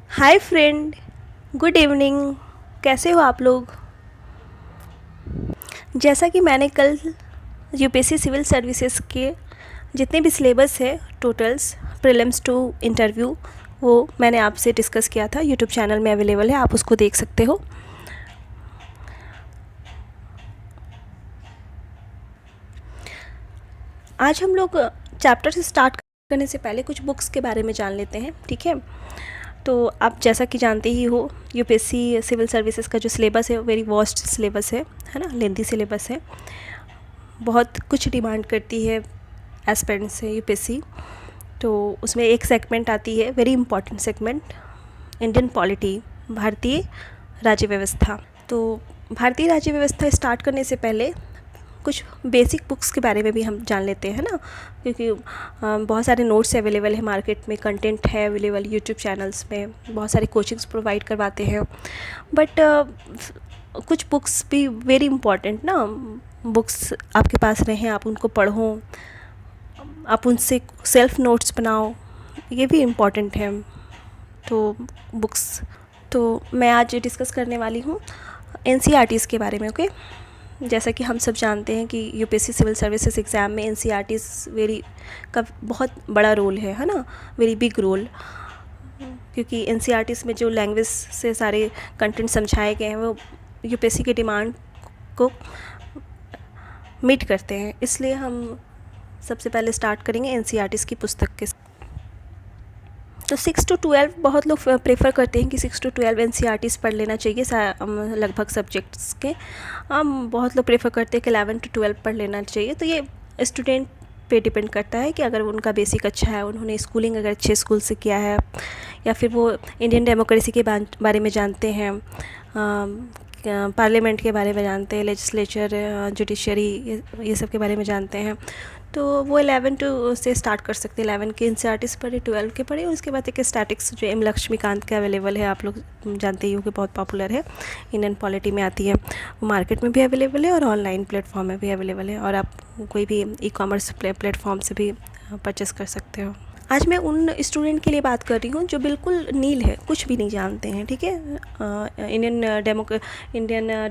Hi friend, good evening. कैसे हो आप लोग? जैसा कि मैंने कल यूपीएससी सिविल सर्विसेज के जितने भी सिलेबस है टोटल्स प्रीलिम्स टू इंटरव्यू, वो मैंने आपसे डिस्कस किया था। यूट्यूब चैनल में अवेलेबल है, आप उसको देख सकते हो। आज हम लोग चैप्टर से स्टार्ट करने से पहले कुछ बुक्स के बारे में जान लेते हैं, ठीक है? तो आप जैसा कि जानते ही हो, यूपीएससी सिविल सर्विसेज का जो सिलेबस है वो वेरी वास्ट सिलेबस है ना, लेंथी सिलेबस है। बहुत कुछ डिमांड करती है एस्पिरेंट से यूपीएससी। तो उसमें एक सेगमेंट आती है, very important segment, Indian polity, भारतीय राज्य व्यवस्था। तो भारतीय राज्य व्यवस्था स्टार्ट करने से पहले कुछ बेसिक बुक्स के बारे में भी हम जान लेते हैं ना, क्योंकि बहुत सारे नोट्स अवेलेबल है मार्केट में, कंटेंट है अवेलेबल यूट्यूब चैनल्स में, बहुत सारे कोचिंग्स प्रोवाइड करवाते हैं। बट कुछ बुक्स भी वेरी इंपॉर्टेंट ना, बुक्स आपके पास रहें, आप उनको पढ़ो, आप उनसे सेल्फ नोट्स बनाओ, ये भी इम्पॉर्टेंट है। तो बुक्स, तो मैं आज डिस्कस करने वाली हूँ एनसीईआरटीज़ के बारे में। ओके, जैसा कि हम सब जानते हैं कि यूपीएससी सिविल सर्विसेज एग्ज़ाम में एनसीईआरटीज़ वेरी का बहुत बड़ा रोल है ना, वेरी बिग रोल। क्योंकि एनसीईआरटीज़ में जो लैंग्वेज से सारे कंटेंट समझाए गए हैं वो यूपीएससी की डिमांड को मीट करते हैं। इसलिए हम सबसे पहले स्टार्ट करेंगे एनसीईआरटीज़ की पुस्तक के। तो 6 to 12 बहुत लोग प्रेफर करते हैं कि 6 to 12 एनसीईआरटीज़ पढ़ लेना चाहिए लगभग सब्जेक्ट्स के। बहुत लोग प्रेफर करते हैं कि 11 to 12 पढ़ लेना चाहिए। तो ये स्टूडेंट पे डिपेंड करता है कि अगर उनका बेसिक अच्छा है, उन्होंने स्कूलिंग अगर अच्छे स्कूल से किया है, या फिर वो इंडियन डेमोक्रेसी के बारे में जानते हैं, पार्लियामेंट के बारे में जानते हैं, लेजिस्लेचर, जुडिशरी, ये सब के बारे में जानते हैं, तो वो 11 से स्टार्ट कर सकते हैं। 11 के एनसीईआरटीज़ पढ़े, 12 के पढ़े, और उसके बाद एक स्टैटिक्स जो एम लक्ष्मीकांत का अवेलेबल है, आप लोग जानते ही हो कि बहुत पॉपुलर है, इंडियन पॉलिटी में आती है। वो मार्केट में भी अवेलेबल है और ऑनलाइन प्लेटफॉर्म में भी अवेलेबल है, और आप कोई भी ई कॉमर्स प्लेटफॉर्म से भी परचेस कर सकते हो। आज मैं उन स्टूडेंट के लिए बात कर रही हूँ जो बिल्कुल नील है, कुछ भी नहीं जानते हैं, ठीक है? इंडियन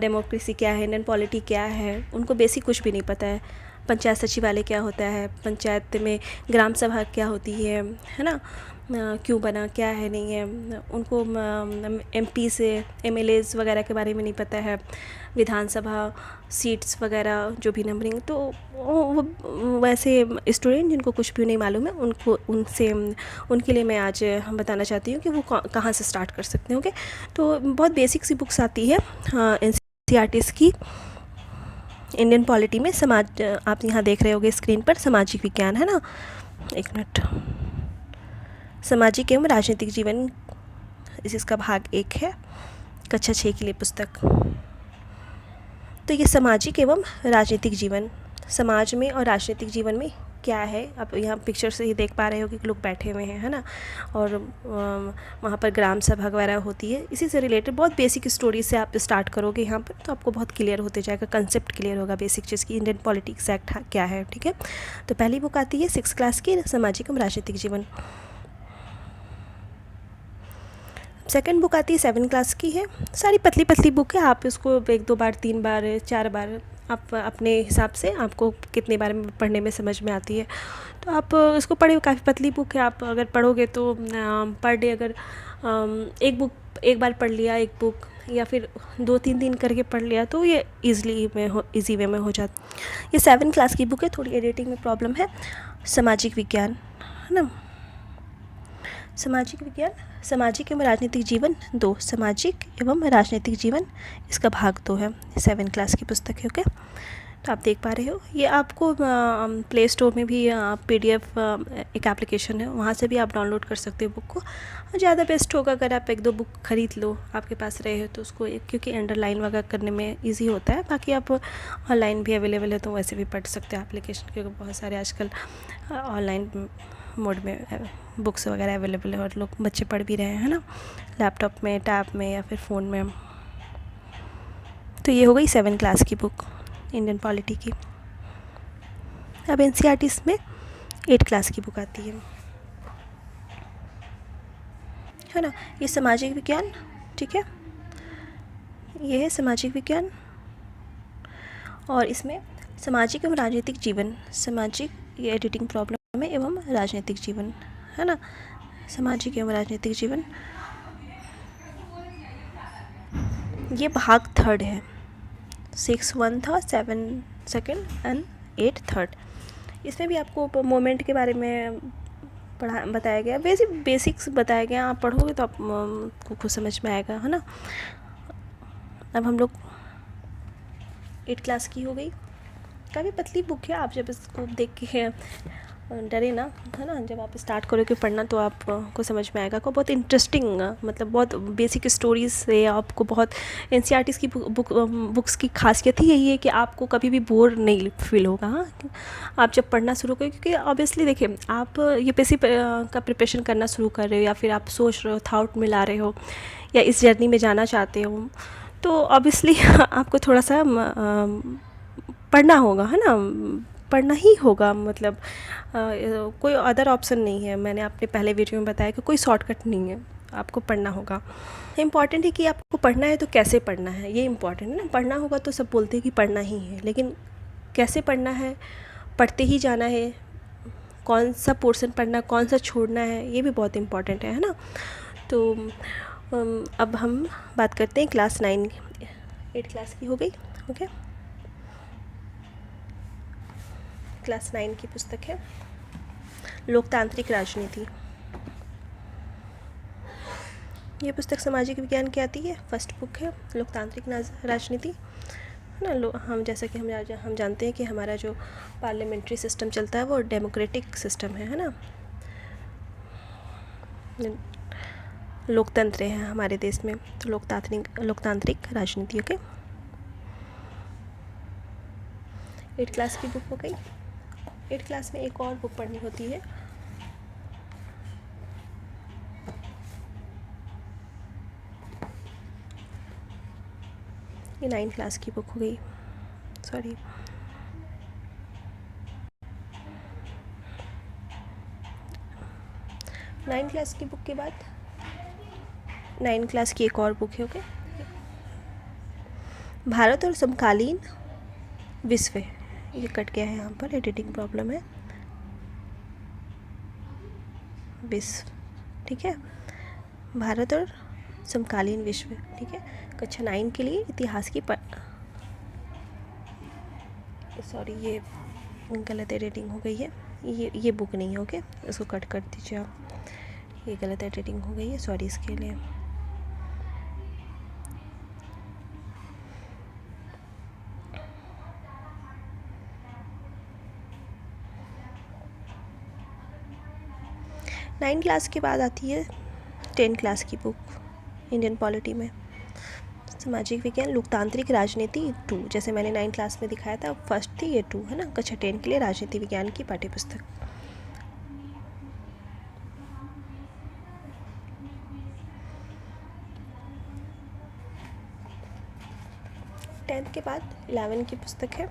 डेमोक्रेसी क्या है, इंडियन पॉलिटी क्या है, उनको बेसिक कुछ भी नहीं पता है। पंचायत सचिवालय क्या होता है, पंचायत में ग्राम सभा क्या होती है ना, क्यों बना, क्या है, नहीं है, उनको एमपी से एमएलएज वगैरह के बारे में नहीं पता है, विधानसभा सीट्स वगैरह जो भी नंबरिंग। तो वो वैसे स्टूडेंट जिनको कुछ भी नहीं मालूम है, उनके लिए मैं आज बताना चाहती हूँ कि वो कहाँ से स्टार्ट कर सकते हैं। ओके, तो बहुत बेसिक सी बुक्स आती है एनसीईआरटीज़ की इंडियन पॉलिटी में। समाज, आप यहाँ देख रहे होगे स्क्रीन पर, सामाजिक विज्ञान है ना, एक मिनट, सामाजिक एवं राजनीतिक जीवन, इसका भाग 1 है, कक्षा 6 के लिए पुस्तक। तो ये सामाजिक एवं राजनीतिक जीवन, समाज में और राजनीतिक जीवन में क्या है, आप यहाँ पिक्चर से ही देख पा रहे हो कि लोग बैठे हुए हैं, है ना, और वहाँ पर ग्राम सभा वगैरह होती है। इसी से रिलेटेड बहुत बेसिक स्टोरी से आप स्टार्ट करोगे यहाँ पर, तो आपको बहुत क्लियर होते जाएगा, कंसेप्ट क्लियर होगा बेसिक चीज़ की, इंडियन पॉलिटिक्स एक्ट क्या है, ठीक है? तो पहली बुक आती है 6 क्लास की, सामाजिक एवं राजनीतिक जीवन। सेकंड बुक आती है 7 क्लास की है, सारी पतली पतली बुक है, आप इसको 1-2 बार, 3 बार, 4 बार, आप अपने हिसाब से आपको कितने बार में पढ़ने में समझ में आती है तो आप इसको पढ़े। काफ़ी पतली बुक है, आप अगर पढ़ोगे तो पर डे अगर एक बार पढ़ लिया एक बुक, या फिर 2-3 दिन करके पढ़ लिया, तो ये ईजी वे में हो जाता। ये 7 क्लास की बुक है, थोड़ी एडिटिंग में प्रॉब्लम है। सामाजिक विज्ञान है ना, सामाजिक विज्ञान, सामाजिक एवं राजनीतिक जीवन 2, सामाजिक एवं राजनीतिक जीवन, इसका भाग 2 है, 7 क्लास की पुस्तक है। ओके, तो आप देख पा रहे हो, ये आपको प्ले स्टोर में भी PDF एक एप्लीकेशन है, वहाँ से भी आप डाउनलोड कर सकते हो बुक को। ज़्यादा बेस्ट होगा अगर आप 1-2 बुक ख़रीद लो, आपके पास रहे तो उसको, क्योंकि अंडरलाइन वगैरह करने में ईजी होता है। बाकी आप ऑनलाइन भी अवेलेबल है तो वैसे भी पढ़ सकते हो एप्लीकेशन, क्योंकि बहुत सारे आजकल ऑनलाइन मोड में बुक्स वगैरह अवेलेबल है, और लोग बच्चे पढ़ भी रहे हैं ना, लैपटॉप में, टैब में, या फिर फ़ोन में। तो ये हो गई 7 क्लास की बुक इंडियन पॉलिटी की। अब एनसीईआरटीज़ में 8 क्लास की बुक आती है। है ना। ये सामाजिक विज्ञान, ठीक है, ये है सामाजिक विज्ञान। और इसमें सामाजिक एवं राजनीतिक जीवन, सामाजिक, ये एडिटिंग प्रॉब्लम है, एवं राजनीतिक जीवन, है ना, सामाजिक एवं राजनीतिक जीवन। ये भाग 3 है, 6 1 था, 7 2nd एंड 8 3rd। इसमें भी आपको मोमेंट के बारे में बताया गया, बेसिक्स बताया गया। आप पढ़ोगे तो आपको खुद समझ में आएगा, है ना। अब हम लोग 8 क्लास की हो गई। काफ़ी पतली बुक है, आप जब इसको देख के डरे ना, है ना, जब आप स्टार्ट करोगे पढ़ना तो आपको समझ में आएगा। को बहुत इंटरेस्टिंग, मतलब बहुत बेसिक स्टोरीज से आपको बहुत एनसीईआरटी की बुक्स की खासियत ही यही है कि आपको कभी भी बोर नहीं फील होगा। हाँ, आप जब पढ़ना शुरू करें, क्योंकि ऑब्वियसली देखिए आप यूपीएससी का प्रिपरेशन करना शुरू कर रहे हो, या फिर आप सोच रहे हो, थॉट में ला रहे हो, या इस जर्नी में जाना चाहते हो, तो ऑब्वियसली आपको थोड़ा सा पढ़ना होगा, है ना, पढ़ना ही होगा। मतलब कोई अदर ऑप्शन नहीं है। मैंने अपने पहले वीडियो में बताया कि कोई शॉर्टकट नहीं है, आपको पढ़ना होगा। इम्पॉर्टेंट है कि आपको पढ़ना है तो कैसे पढ़ना है, ये इम्पॉर्टेंट है ना। पढ़ना होगा तो सब बोलते हैं कि पढ़ना ही है, लेकिन कैसे पढ़ना है, पढ़ते ही जाना है, कौन सा पोर्शन पढ़ना, कौन सा छोड़ना है, ये भी बहुत इम्पॉर्टेंट है ना। तो अब हम बात करते हैं क्लास 9, 8 क्लास की हो गई, ओके। क्लास 9 की पुस्तक है लोकतांत्रिक राजनीति। ये पुस्तक सामाजिक विज्ञान की आती है, फर्स्ट बुक है लोकतांत्रिक राजनीति, है ना। हम जैसा कि हम जानते हैं कि हमारा जो पार्लियामेंट्री सिस्टम चलता है वो डेमोक्रेटिक सिस्टम है ना। लोकतंत्र है हमारे देश में, तो लोकतांत्रिक राजनीति, ओके। 8 क्लास की बुक हो गई। 8 क्लास में एक और बुक पढ़नी होती है, ये 9 क्लास की बुक हो गई, सॉरी। नाइन क्लास की बुक के बाद 9 क्लास की एक और बुक है, ओके, भारत और समकालीन विश्व। ये कट गया है यहाँ पर, एडिटिंग प्रॉब्लम है, विश्व, ठीक है, भारत और समकालीन विश्व, ठीक है। कक्षा 9 के लिए इतिहास की सॉरी, ये गलत एडिटिंग हो गई है, ये बुक नहीं है, ओके, इसको कट कर दीजिए आप, ये गलत एडिटिंग हो गई है, सॉरी इसके लिए। नाइन क्लास के बाद आती है 10 क्लास की बुक इंडियन पॉलिटी में, सामाजिक विज्ञान लोकतांत्रिक राजनीति 2। जैसे मैंने 9 क्लास में दिखाया था, फर्स्ट थी, ये 2 है ना। कक्षा 10 के लिए राजनीति विज्ञान की पाठ्यपुस्तक। टेंथ के बाद 11 की पुस्तक है,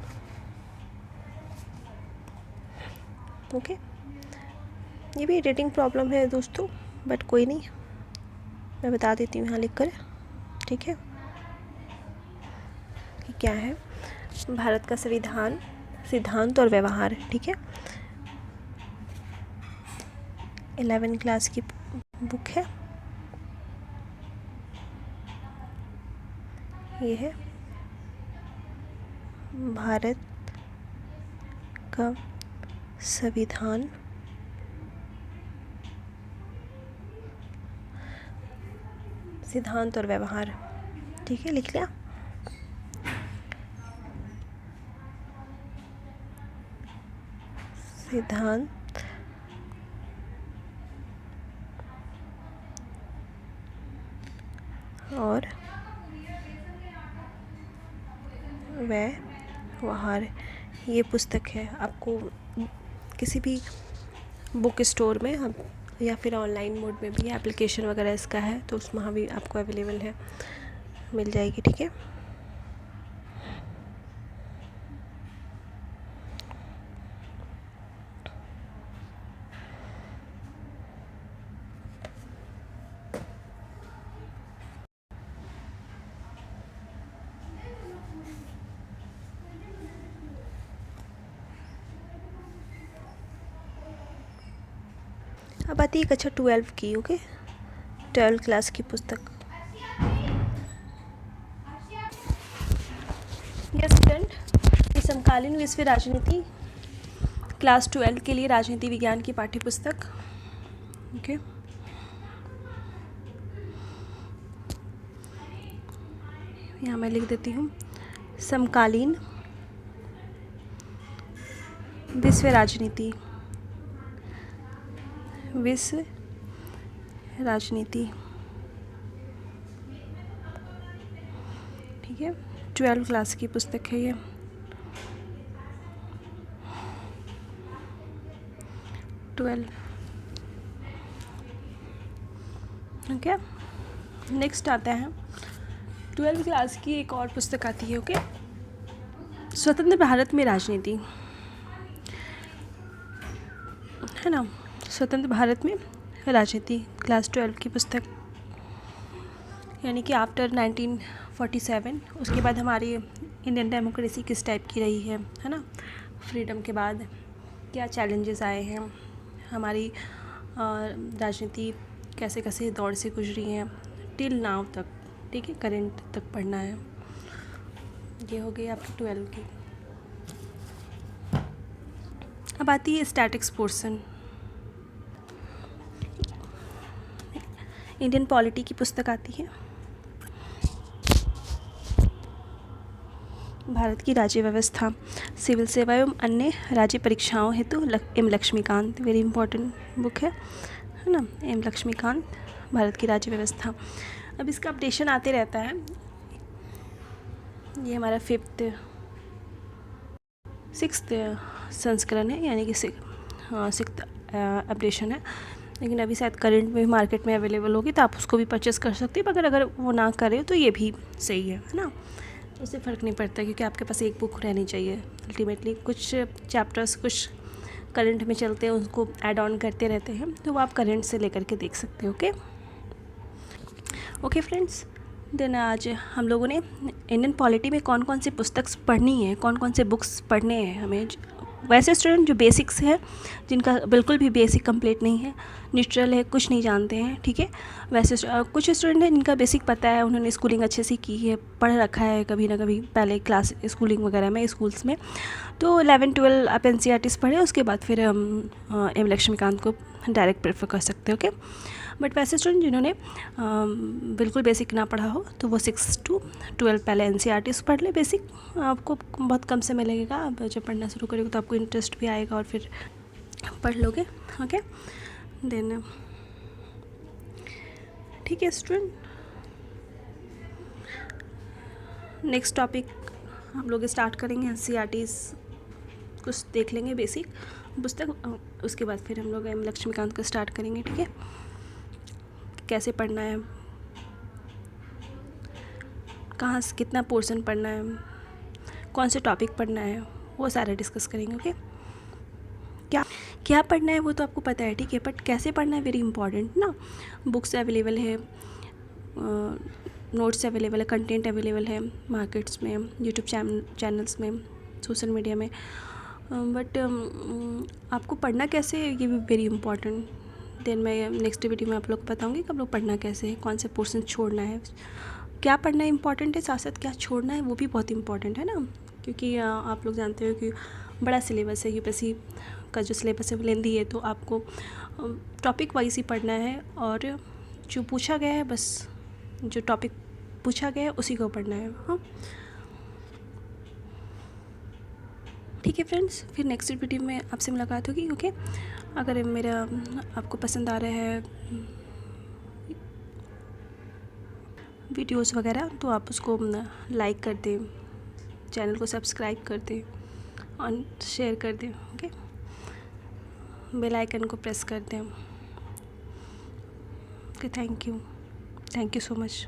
ओके। ये भी एडिटिंग प्रॉब्लम है दोस्तों, बट कोई नहीं, मैं बता देती हूँ यहाँ लिख कर, ठीक है, कि क्या है। भारत का संविधान, सिद्धांत और व्यवहार, ठीक है, 11 क्लास की बुक है। ये है भारत का संविधान, सिद्धांत और व्यवहार, ठीक है, लिख लिया। सिद्धांत और व्यवहार, ये पुस्तक है। आपको किसी भी बुक स्टोर में हम या फिर ऑनलाइन मोड में भी एप्लीकेशन वगैरह इसका है, तो उसमें वहाँ भी आपको अवेलेबल है, मिल जाएगी, ठीक है। अब आती है कक्षा 12 की। ओके, 12 क्लास की पुस्तक। यस स्टूडेंट, ये समकालीन विश्व राजनीति क्लास 12 के लिए राजनीति विज्ञान की पाठ्य पुस्तक। ओके, यहाँ मैं लिख देती हूँ समकालीन विश्व राजनीति, विश्व राजनीति। ठीक है, 12 क्लास की पुस्तक है ये। ओके, नेक्स्ट आता है 12 क्लास की एक और पुस्तक आती है। ओके, स्वतंत्र भारत में राजनीति, है ना। स्वतंत्र भारत में राजनीति क्लास 12 की पुस्तक, यानी कि आफ्टर 1947 उसके बाद हमारी इंडियन डेमोक्रेसी किस टाइप की रही है ना। फ्रीडम के बाद क्या चैलेंजेस आए हैं, हमारी राजनीति कैसे कैसे दौर से गुजरी हैं टिल नाउ तक। ठीक है, करेंट तक पढ़ना है। ये हो गई आपकी 12 की। अब आती है स्टैटिक्स पोर्शन। इंडियन पॉलिटी की पुस्तक आती है। भारत की राज्य व्यवस्था, सिविल सेवा एवं अन्य राज्य परीक्षाओं हेतु M Laxmikanth, very important book है ना। एम लक्ष्मीकांत, भारत की राज्य व्यवस्था। अब इसका अपडेशन आते रहता है। ये हमारा 6th संस्करण है, यानी कि 6th अपडेशन है। लेकिन अभी शायद करंट में मार्केट में अवेलेबल होगी, तो आप उसको भी परचेस कर सकते हैं। मगर अगर वो ना करें तो ये भी सही है ना। उससे फ़र्क नहीं पड़ता, क्योंकि आपके पास एक बुक रहनी चाहिए अल्टीमेटली। कुछ चैप्टर्स कुछ करंट में चलते हैं, उसको ऐड ऑन करते रहते हैं, तो वो आप करंट से लेकर के देख सकते हो। ओके फ्रेंड्स, देन आज हम लोगों ने इंडियन पॉलिटी में कौन कौन सी पुस्तक पढ़नी है, कौन कौन से बुक्स पढ़ने हैं हमें। वैसे स्टूडेंट जो बेसिक्स है, जिनका बिल्कुल भी बेसिक कंप्लीट नहीं है, न्यूट्रल है, कुछ नहीं जानते हैं, ठीक है। वैसे कुछ स्टूडेंट हैं जिनका बेसिक पता है, उन्होंने स्कूलिंग अच्छे से की है, पढ़ रखा है कभी ना कभी पहले क्लास स्कूलिंग वगैरह में, स्कूल्स में। तो 11-12 आप NCERTs पढ़े, उसके बाद फिर हम एम लक्ष्मीकांत को डायरेक्ट प्रेफर कर सकते हो। ओके, बट वैसे स्टूडेंट जिन्होंने बिल्कुल बेसिक ना पढ़ा हो, तो वो 6 to 12 पहले NCERTs पढ़ ले। बेसिक आपको बहुत कम समय लगेगा, आप जब पढ़ना शुरू करोगे तो आपको इंटरेस्ट भी आएगा और फिर पढ़ लोगे। ओके, देन ठीक है स्टूडेंट, नेक्स्ट टॉपिक हम लोग स्टार्ट करेंगे। NCERTs कुछ देख लेंगे बेसिक पुस्तक, उसके बाद फिर हम लोग एम लक्ष्मीकांत को स्टार्ट करेंगे। ठीक है, कैसे पढ़ना है, कहाँ से कितना पोर्शन पढ़ना है, कौन से टॉपिक पढ़ना है, वो सारा डिस्कस करेंगे। ओके, क्या पढ़ना है वो तो आपको पता है, ठीक है, बट कैसे पढ़ना है वेरी इंपॉर्टेंट ना। बुक्स अवेलेबल है, नोट्स अवेलेबल है, कंटेंट अवेलेबल है मार्केट्स में, यूट्यूब चैनल्स में, सोशल मीडिया में, बट आपको पढ़ना कैसे है ये भी वेरी इंपॉर्टेंट। देन मैं नेक्स्ट वीडियो में आप लोग को बताऊंगी कि आप लोग पढ़ना कैसे है, कौन से पोर्शन छोड़ना है, क्या पढ़ना इंपॉर्टेंट है, साथ साथ क्या छोड़ना है वो भी बहुत इंपॉर्टेंट है ना। क्योंकि आप लोग जानते हो कि बड़ा सिलेबस है, UPSC का जो सिलेबस है वो लेंदी है, तो आपको टॉपिक वाइज ही पढ़ना है, और जो पूछा गया है बस जो टॉपिक पूछा गया है उसी को पढ़ना है। हाँ, ठीक है फ्रेंड्स, फिर नेक्स्ट वीडियो में आपसे मुलाकात होगी। ओके, अगर मेरा आपको पसंद आ रहा है वीडियोस वगैरह, तो आप उसको लाइक कर दें, चैनल को सब्सक्राइब कर दें और शेयर कर दें। ओके, बेल आइकन को प्रेस कर दें। Okay, thank you so much.